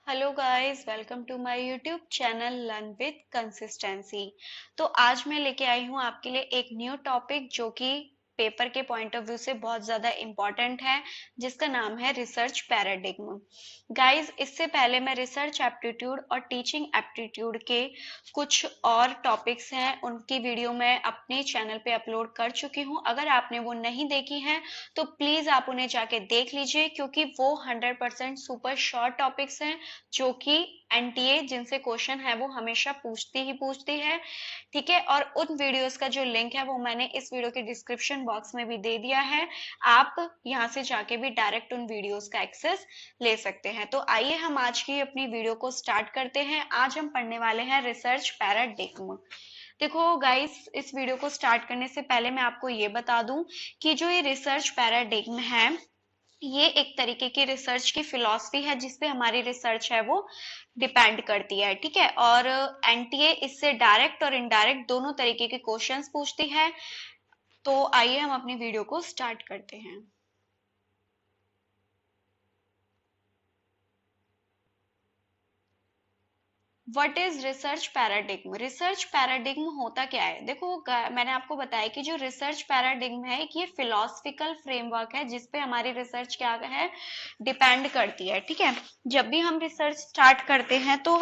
Hello guys, welcome to my YouTube channel learn with consistency. तो आज मैं लेके आई हूँ आपके लिए एक न्यू टॉपिक जो कि पेपर के पॉइंट ऑफ व्यू से बहुत ज़्यादा इम्पोर्टेंट है, जिसका नाम है रिसर्च पैराडिग्म। गाइस, इससे पहले मैं रिसर्च एप्टीट्यूड और टीचिंग एप्टीट्यूड के कुछ और टॉपिक्स हैं, उनकी वीडियो मैं अपने चैनल पे अपलोड कर चुकी हूँ। अगर आपने वो नहीं देखी हैं तो प्लीज़ आप उन्हें जाके देख लीजिए, क्योंकि वो 100% सुपर शॉर्ट टॉपिक्स हैं जो कि एनटीए जिनसे क्वेश्चन है वो हमेशा पूछती है। ठीक है, और उन वीडियोस का जो लिंक है वो मैंने इस वीडियो के डिस्क्रिप्शन बॉक्स में भी दे दिया है। आप यहां से जाके भी डायरेक्ट उन वीडियोस का एक्सेस ले सकते हैं। तो आइए हम आज की अपनी वीडियो को स्टार्ट करते हैं। आज हम पढ़ने वाले हैं रिसर्च पैराडिग्म। देखो गाइस, इस वीडियो को स्टार्ट करने से पहले मैं आपको ये बता दूं कि जो ये रिसर्च पैराडिग्म है, ये एक तरीके की रिसर्च की फिलॉसफी है जिसपे हमारी रिसर्च है वो डिपेंड करती है। ठीक है, और एनटीए इससे डायरेक्ट और इनडायरेक्ट दोनों तरीके के क्वेश्चंस पूछती है। तो आइए हम अपनी वीडियो को स्टार्ट करते हैं। What is research paradigm? Research paradigm होता क्या है? देखो मैंने आपको बताया कि जो रिसर्च पैराडिग्म है कि ये फिलोसफिकल फ्रेमवर्क है जिसपे हमारी रिसर्च क्या है, डिपेंड करती है। ठीक है, जब भी हम रिसर्च स्टार्ट करते हैं तो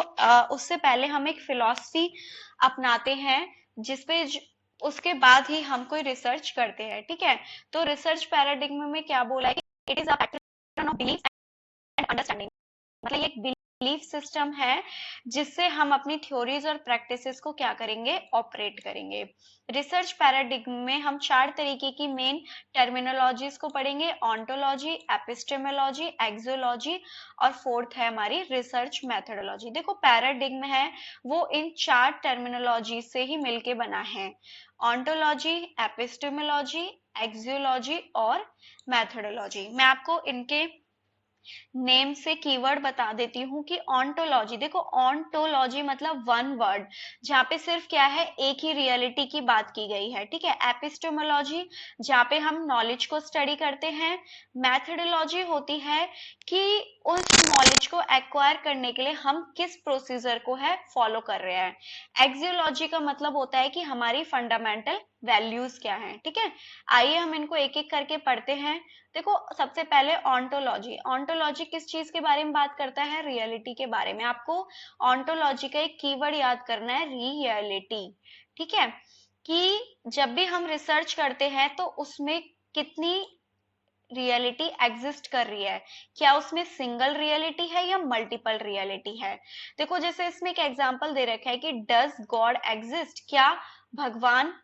उससे पहले हम एक फिलोसफी अपनाते हैं जिसपे उसके बाद ही हम कोई रिसर्च करते हैं। ठीक है, तो रिसर्च पैराडिग्म में क्या बोला है कि it is a pattern of belief and understanding. मतलब ये एक बिलीफ सिस्टम है जिससे हम अपनी थ्योरीज और प्रैक्टिसेस को क्या करेंगे, ऑपरेट करेंगे। रिसर्च पैराडिग्म में हम चार तरीके की मेन टर्मिनोलॉजीज को पढ़ेंगे: ऑन्टोलॉजी, एपिस्टेमोलॉजी, एक्सोलॉजी और फोर्थ है हमारी रिसर्च मेथोडोलॉजी। देखो, पैराडिग्म है वो इन चार टर्मिनोलॉजी से ही मिलके बना है: ऑन्टोलॉजी, एपिस्टेमोलॉजी, एक्सियोलॉजी और मेथोडोलॉजी। मैं आपको इनके नेम से कीवर्ड बता देती हूँ कि ऑन्टोलॉजी, देखो ऑन्टोलॉजी मतलब वन वर्ड, जहाँ पे सिर्फ क्या है, एक ही रियलिटी की बात की गई है। ठीक है, एपिस्टेमोलॉजी जहाँ पे हम नॉलेज को स्टडी करते हैं। मैथडोलॉजी होती है कि उस नॉलेज को एक्वायर करने के लिए हम किस प्रोसीजर को है फॉलो कर रहे हैं। एक्सियोलॉजी का मतलब होता है कि हमारी फंडामेंटल वैल्यूज क्या हैं। ठीक है, आइए हम इनको एक एक करके पढ़ते हैं। देखो, सबसे पहले ऑन्टोलॉजी। ऑन्टोलॉजी किस चीज के बारे में बात करता है? रियलिटी के बारे में। आपको ऑन्टोलॉजी का एक कीवर्ड याद करना है, रियलिटी। ठीक है, कि जब भी हम रिसर्च करते हैं तो उसमें कितनी रियलिटी एग्जिस्ट कर रही है, क्या उसमें सिंगल रियलिटी है या मल्टीपल रियलिटी है। देखो, जैसे इसमें एक एग्जांपल दे रखा है कि डज गॉड एग्जिस्ट, क्या भगवान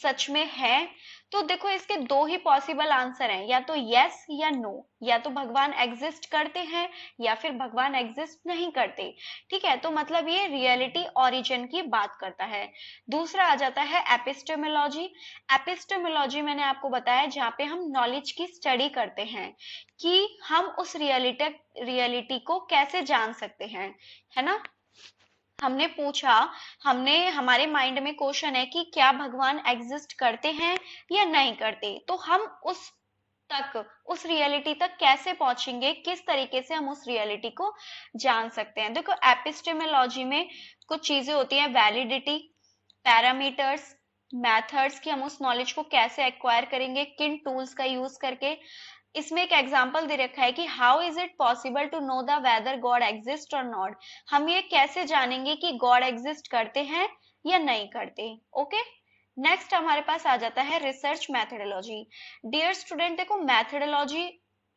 सच में है? तो देखो, इसके दो ही पॉसिबल आंसर हैं, या तो यस या नो। या तो भगवान एग्जिस्ट करते हैं या फिर भगवान एग्जिस्ट नहीं करते। ठीक है, तो मतलब ये रियलिटी ओरिजिन की बात करता है। दूसरा आ जाता है एपिस्टेमोलॉजी। एपिस्टेमोलॉजी मैंने आपको बताया जहाँ पे हम नॉलेज की स्टडी करते हैं कि हम उस रियलिटी को कैसे जान सकते हैं, है ना। हमने पूछा, हमने हमारे माइंड में क्वेश्चन है कि क्या भगवान एग्जिस्ट करते हैं या नहीं करते, तो हम उस रियलिटी तक कैसे पहुंचेंगे, किस तरीके से हम उस रियलिटी को जान सकते हैं। देखो, एपिस्टेमोलॉजी में कुछ चीजें होती हैं: वैलिडिटी, पैरामीटर्स, मेथड्स, कि हम उस नॉलेज को कैसे एक्वायर करेंगे, किन टूल्स का यूज करके। इसमें एक एग्जांपल दे रखा है कि how is it possible to know the whether God exist और नॉट। हम ये कैसे जानेंगे कि गॉड एग्जिस्ट करते हैं या नहीं करते। ओके, नेक्स्ट हमारे पास आ जाता है रिसर्च मैथडोलॉजी। डियर स्टूडेंट, देखो मैथडोलॉजी,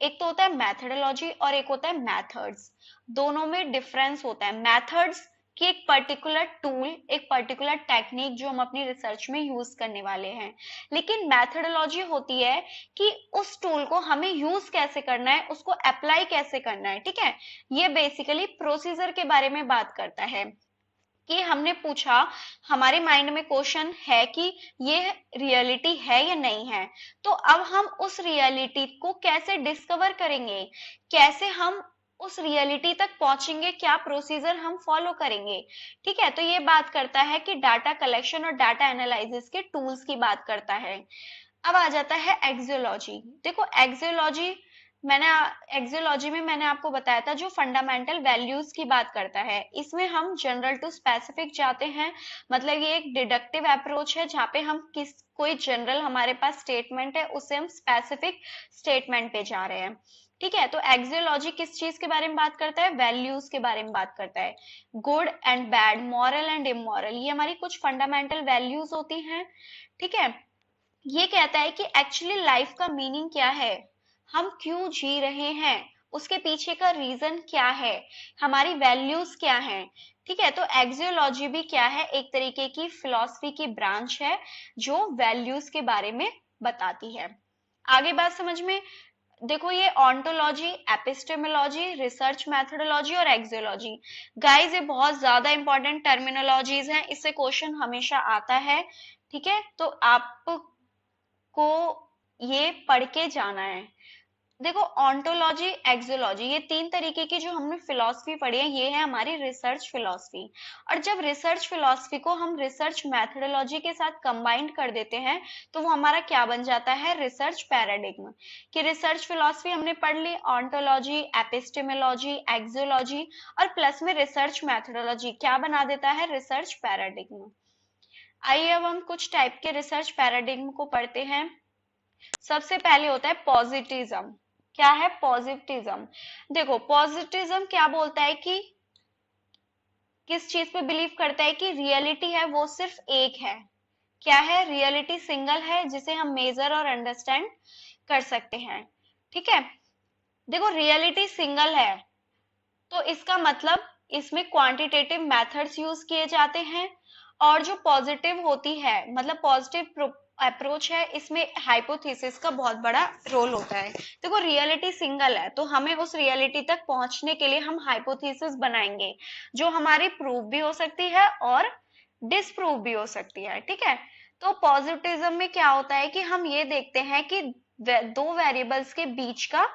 एक तो होता है मैथडोलॉजी और एक होता है मैथड्स। दोनों में डिफरेंस होता है। मैथड्स कि एक पर्टिकुलर टूल, एक पर्टिकुलर टेक्निक जो हम अपनी रिसर्च में यूज करने वाले हैं। लेकिन मैथडोलॉजी होती है कि उस टूल को हमें यूज कैसे करना है, उसको अप्लाई कैसे करना है। ठीक है, ये बेसिकली प्रोसीजर के बारे में बात करता है कि हमने पूछा, हमारे माइंड में क्वेश्चन है कि ये रियलिटी है या नहीं है, तो अब हम उस रियलिटी को कैसे डिस्कवर करेंगे, कैसे हम उस रियलिटी तक पहुंचेंगे, क्या प्रोसीजर हम फॉलो करेंगे। ठीक है, तो ये बात करता है कि डाटा कलेक्शन और डाटा एनालिसिस के टूल्स की बात करता है। अब आ जाता है एक्सियोलॉजी। देखो, एक्सियोलॉजी मैंने एक्सियोलॉजी में मैंने आपको बताया था जो फंडामेंटल वैल्यूज की बात करता है, इसमें हम जनरल टू स्पेसिफिक जाते हैं। मतलब ये एक डिडक्टिव अप्रोच है जहाँ पे हम कोई जनरल हमारे पास स्टेटमेंट है उससे हम स्पेसिफिक स्टेटमेंट पे जा रहे हैं। ठीक है, तो एक्सियोलॉजी किस चीज के बारे में बात करता है? वैल्यूज के बारे में बात करता है। Good and bad, moral and immoral, ये हमारी कुछ फंडामेंटल वैल्यूज होती हैं। ठीक है, ये कहता है कि एक्चुअली लाइफ का मीनिंग क्या है, हम क्यों जी रहे हैं, उसके पीछे का रीजन क्या है, हमारी वैल्यूज क्या हैं। ठीक है, तो एक्सियोलॉजी भी क्या है, एक तरीके की फिलॉसफी की ब्रांच है जो वैल्यूज के बारे में बताती है। आगे बात समझ में देखो, ये ऑन्टोलॉजी, एपिस्टेमोलॉजी, रिसर्च मेथोडोलॉजी और एक्सियोलॉजी, गाइस ये बहुत ज्यादा इंपॉर्टेंट टर्मिनोलॉजीज हैं, इससे क्वेश्चन हमेशा आता है। ठीक है, तो आपको ये पढ़ के जाना है। देखो, ऑन्टोलॉजी, एक्सियोलॉजी, ये तीन तरीके की जो हमने फिलॉसफी पढ़ी है, ये है हमारी रिसर्च फिलॉसफी। और जब रिसर्च फिलॉसफी को हम रिसर्च मैथोडोलॉजी के साथ कंबाइंड कर देते हैं तो वो हमारा क्या बन जाता है? Research paradigm. कि रिसर्च फिलॉसफी हमने पढ़ ली, ऑन्टोलॉजी, एपिस्टेमोलॉजी, एक्सियोलॉजी, और प्लस में रिसर्च मैथोडोलॉजी क्या बना देता है? Research paradigm. आइए अब हम कुछ टाइप के रिसर्च पैराडिग्म को पढ़ते हैं। सबसे पहले होता है पॉजिटिज्म। क्या है पॉजिटिज्म? देखो, पॉजिटिज्म क्या बोलता है कि किस चीज पे बिलीव करता है कि रियलिटी है वो सिर्फ एक है। क्या है? रियलिटी सिंगल है जिसे हम मेजर और अंडरस्टैंड कर सकते हैं। ठीक है, देखो रियलिटी सिंगल है तो इसका मतलब इसमें क्वांटिटेटिव मेथड्स यूज किए जाते हैं। और जो पॉजिटिव होती है, मतलब पॉजिटिव अप्रोच है, इसमें हाइपोथेसिस का बहुत बड़ा रोल होता है। देखो रियलिटी सिंगल है तो हमें उस रियलिटी तक पहुंचने के लिए हम हाइपोथेसिस बनाएंगे जो हमारी प्रूव भी हो सकती है और डिसप्रूव भी हो सकती है। ठीक है, तो पॉजिटिविज्म में क्या होता है कि हम ये देखते हैं कि दो वेरिएबल्स के बीच का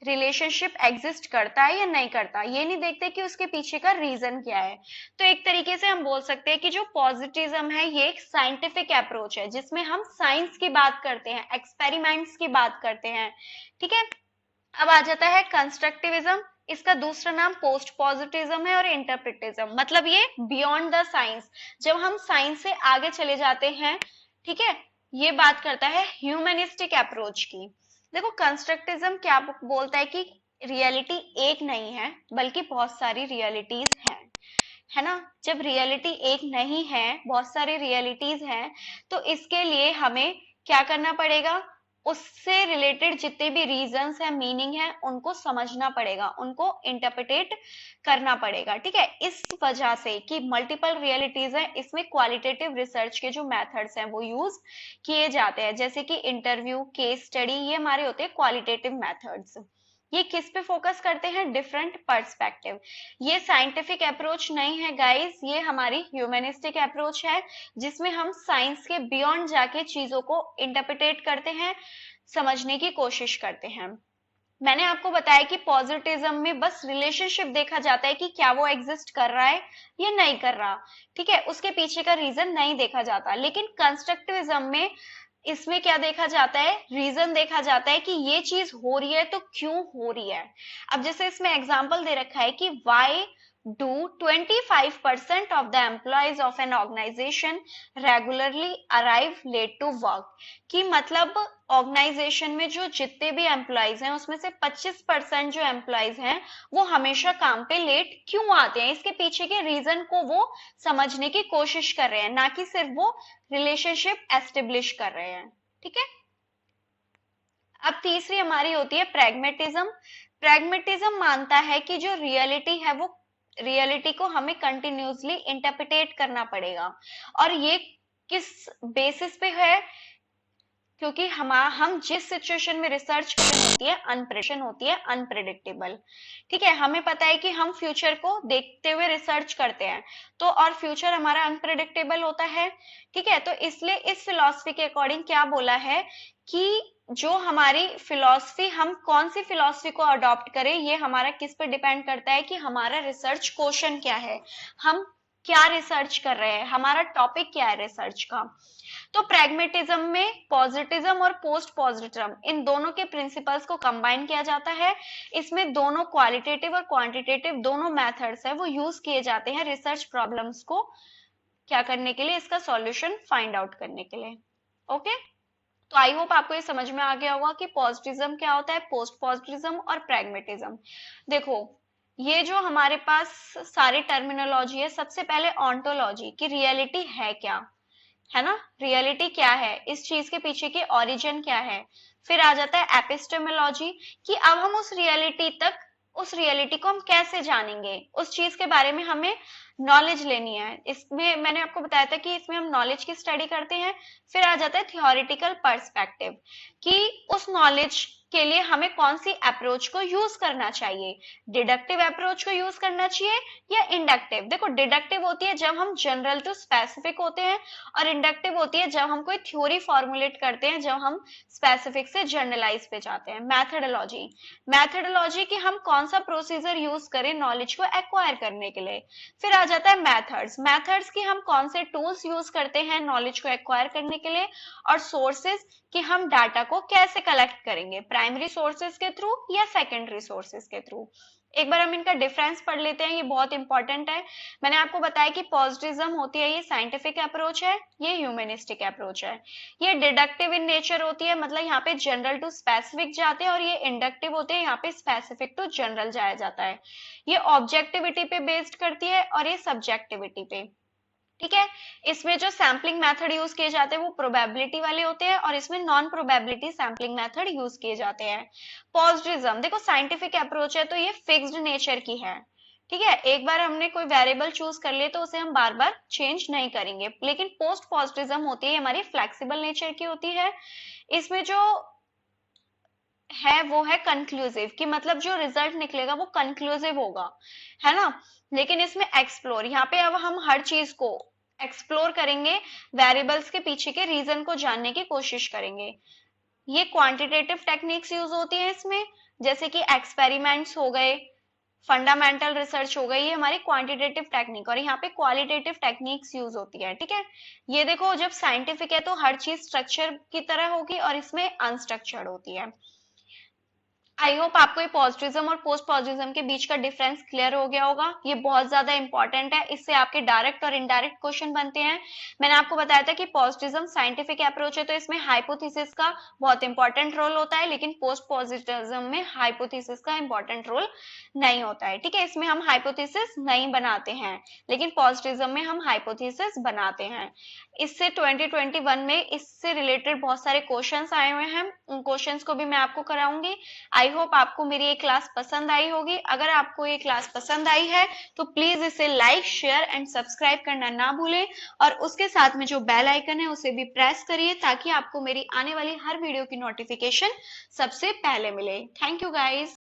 रिलेशनशिप एग्जिस्ट करता है या नहीं करता, ये नहीं देखते कि उसके पीछे का रीजन क्या है। तो एक तरीके से हम बोल सकते हैं कि जो पॉजिटिज्म है ये एक साइंटिफिक अप्रोच है जिसमें हम साइंस की बात करते हैं, एक्सपेरिमेंट्स की बात करते हैं। ठीक है, अब आ जाता है कंस्ट्रक्टिविज्म। इसका दूसरा नाम पोस्ट पॉजिटिज्म है और इंटरप्रिटिज्म, मतलब ये बियॉन्ड द साइंस, जब हम साइंस से आगे चले जाते हैं। ठीक है, ये बात करता है ह्यूमनिस्टिक अप्रोच की। देखो कंस्ट्रक्टिज्म क्या बोलता है कि रियलिटी एक नहीं है बल्कि बहुत सारी रियलिटीज हैं, है ना। जब रियलिटी एक नहीं है, बहुत सारी रियलिटीज हैं, तो इसके लिए हमें क्या करना पड़ेगा? उससे रिलेटेड जितने भी रीजंस हैं, मीनिंग है, उनको समझना पड़ेगा, उनको इंटरप्रिटेट करना पड़ेगा। ठीक है, इस वजह से कि मल्टीपल रियलिटीज है, इसमें क्वालिटेटिव रिसर्च के जो मेथड्स हैं वो यूज किए जाते हैं, जैसे कि इंटरव्यू, केस स्टडी, ये हमारे होते हैं क्वालिटेटिव मेथड्स। ये किस पे फोकस करते हैं? Different perspective. ये साइंटिफिक अप्रोच नहीं है गाइस, ये हमारी ह्यूमनिस्टिक अप्रोच है जिसमें हम साइंस के बियॉन्ड जाके चीजों को इंटरप्रिटेट करते हैं, समझने की कोशिश करते हैं। मैंने आपको बताया कि पॉजिटिज्म में बस रिलेशनशिप देखा जाता है कि क्या वो एग्जिस्ट कर रहा है या नहीं कर रहा। ठीक है, उसके पीछे का रीजन नहीं देखा जाता। लेकिन कंस्ट्रक्टिविज्म में इसमें क्या देखा जाता है? रीजन देखा जाता है कि ये चीज हो रही है तो क्यों हो रही है। अब जैसे इसमें एग्जांपल दे रखा है कि why do 25% of the employees of an organization regularly arrive late to work, कि मतलब ऑर्गेनाइजेशन में जो जितने भी एम्प्लॉयज हैं उसमें से 25% जो एम्प्लॉयज हैं वो हमेशा काम पे लेट क्यों आते हैं, इसके पीछे के रीजन को वो समझने की कोशिश कर रहे हैं, ना कि सिर्फ वो रिलेशनशिप एस्टेब्लिश कर रहे हैं। ठीक है, अब तीसरी हमारी होती है प्रैग्मेटिज्म। प्रैग्मेटिज्म मानता है कि जो रियलिटी है वो रियलिटी को हमें कंटिन्यूसली इंटरप्रिटेट करना पड़ेगा। और ये किस बेसिस पे है? क्योंकि हम जिस सिचुएशन में रिसर्च कर रहे होती है अनप्रेडिक्टेबल। ठीक है, हमें पता है कि हम फ्यूचर को देखते हुए रिसर्च करते हैं, तो और फ्यूचर हमारा अनप्रेडिक्टेबल होता है। ठीक है, तो इसलिए इस फिलॉसफी के अकॉर्डिंग क्या बोला है कि जो हमारी फिलॉसफी, हम कौन सी फिलॉसफी को अडॉप्ट करें, ये हमारा किस पे डिपेंड करता है कि हमारा रिसर्च क्वेश्चन क्या है, हम क्या रिसर्च कर रहे हैं, हमारा टॉपिक क्या है रिसर्च का। तो प्रैग्मेटिज्म में पॉजिटिज्म और पोस्ट पॉजिटिज्म इन दोनों के प्रिंसिपल्स को कंबाइन किया जाता है। इसमें दोनों क्वालिटेटिव और क्वांटिटेटिव दोनों मेथड्स है वो यूज किए जाते हैं रिसर्च प्रॉब्लम्स को क्या करने के लिए, इसका सॉल्यूशन फाइंड आउट करने के लिए। ओके, तो आई होप आपको ये समझ में आ गया होगा कि पॉजिटिज्म क्या होता है, पोस्ट पॉजिटिज्म और प्रैग्मेटिज्म। देखो ये जो हमारे पास सारी टर्मिनोलॉजी है, सबसे पहले ऑन्टोलॉजी की रियलिटी है क्या, है ना, रियलिटी क्या है, इस चीज के पीछे की ओरिजिन क्या है। फिर आ जाता है एपिस्टेमोलॉजी कि अब हम उस रियलिटी तक, उस रियलिटी को हम कैसे जानेंगे, उस चीज के बारे में हमें नॉलेज लेनी है। इसमें मैंने आपको बताया था कि इसमें हम नॉलेज की स्टडी करते हैं। फिर आ जाता है थियोरिटिकल पर्सपेक्टिव कि उस नॉलेज के लिए हमें कौन सी अप्रोच को यूज करना चाहिए, डिडक्टिव अप्रोच को यूज करना चाहिए या इंडक्टिव। देखो डिडक्टिव होती है जब हम जनरल टू स्पेसिफिक होते हैं, और इंडक्टिव होती है जब हम कोई थ्योरी फॉर्मुलेट करते हैं, जब हम स्पेसिफिक से जनरलाइज पे जाते हैं। मैथडोलॉजी, मैथडोलॉजी कि हम कौन सा प्रोसीजर यूज करें नॉलेज को एक्वायर करने के लिए। फिर आ जाता है मेथड्स, मेथड्स कि हम कौन से टूल्स यूज करते हैं नॉलेज को एक्वायर करने के लिए। और सोर्सेज कि हम डाटा को कैसे कलेक्ट करेंगे, प्राइमरी सोर्सेज के थ्रू या सेकेंडरी सोर्सेज के थ्रू। एक बार हम इनका डिफरेंस पढ़ लेते हैं, ये बहुत इंपॉर्टेंट है। मैंने आपको बताया कि पॉजिटिज्म होती है ये साइंटिफिक अप्रोच है, ये ह्यूमनिस्टिक अप्रोच है। ये डिडक्टिव इन नेचर होती है, मतलब यहाँ पे जनरल टू स्पेसिफिक जाते हैं, और ये इंडक्टिव होते हैं, यहाँ पे स्पेसिफिक टू जनरल जाया जाता है। ये ऑब्जेक्टिविटी पे बेस्ड करती है और ये सब्जेक्टिविटी पे, ठीक है। इसमें जो सैम्पलिंग मेथड यूज किए जाते हैं वो प्रोबेबिलिटी वाले होते हैं, और इसमें non probability sampling method use किए जाते हैं। पॉजिटिज्म देखो साइंटिफिक अप्रोच है तो ये फिक्स्ड नेचर की है, ठीक है। एक बार हमने कोई वेरिएबल चूज कर लिए तो उसे हम बार बार चेंज नहीं करेंगे। लेकिन पोस्ट पॉजिटिज्म होती है हमारी फ्लेक्सिबल नेचर की होती है। इसमें जो है वो है कंक्लूसिव कि मतलब जो रिजल्ट निकलेगा वो कंक्लूसिव होगा, है ना। लेकिन इसमें एक्सप्लोर, यहाँ पे अब हम हर चीज को एक्सप्लोर करेंगे, वेरिएबल्स के पीछे के रीजन को जानने की कोशिश करेंगे। ये क्वांटिटेटिव टेक्निक्स यूज होती है इसमें, जैसे कि एक्सपेरिमेंट्स हो गए, फंडामेंटल रिसर्च हो गई, ये हमारी क्वांटिटेटिव टेक्निक। और यहाँ पे क्वालिटेटिव टेक्निक्स यूज होती है, ठीक है। ये देखो जब साइंटिफिक है तो हर चीज स्ट्रक्चर की तरह होगी और इसमें अनस्ट्रक्चर्ड होती है। आई होप आपको ये पॉजिटिज्म और पोस्ट पॉजिटिज्म के बीच का डिफरेंस क्लियर हो गया होगा। ये बहुत ज्यादा इंपॉर्टेंट है, इससे आपके डायरेक्ट और इनडायरेक्ट क्वेश्चन बनते हैं। मैंने आपको बताया था कि पॉजिटिज्म साइंटिफिक अप्रोच है तो इसमें हाइपोथेसिस का बहुत इंपॉर्टेंट रोल होता है, लेकिन पोस्ट पॉजिटिज्म में हाइपोथेसिस का इंपॉर्टेंट रोल नहीं होता है, ठीक है। इसमें हम हाइपोथेसिस नहीं बनाते हैं, लेकिन पॉजिटिज्म में हम हाइपोथेसिस बनाते हैं। इससे 2021 में इससे रिलेटेड बहुत सारे क्वेश्चंस आए हुए हैं, उन क्वेश्चंस को भी मैं आपको कराऊंगी। आई होप आपको मेरी ये क्लास पसंद आई होगी। अगर आपको ये क्लास पसंद आई है तो प्लीज इसे लाइक, शेयर एंड सब्सक्राइब करना ना भूलें, और उसके साथ में जो बेल आइकन है उसे भी प्रेस करिए ताकि आपको मेरी आने वाली हर वीडियो की नोटिफिकेशन सबसे पहले मिले। Thank you guys.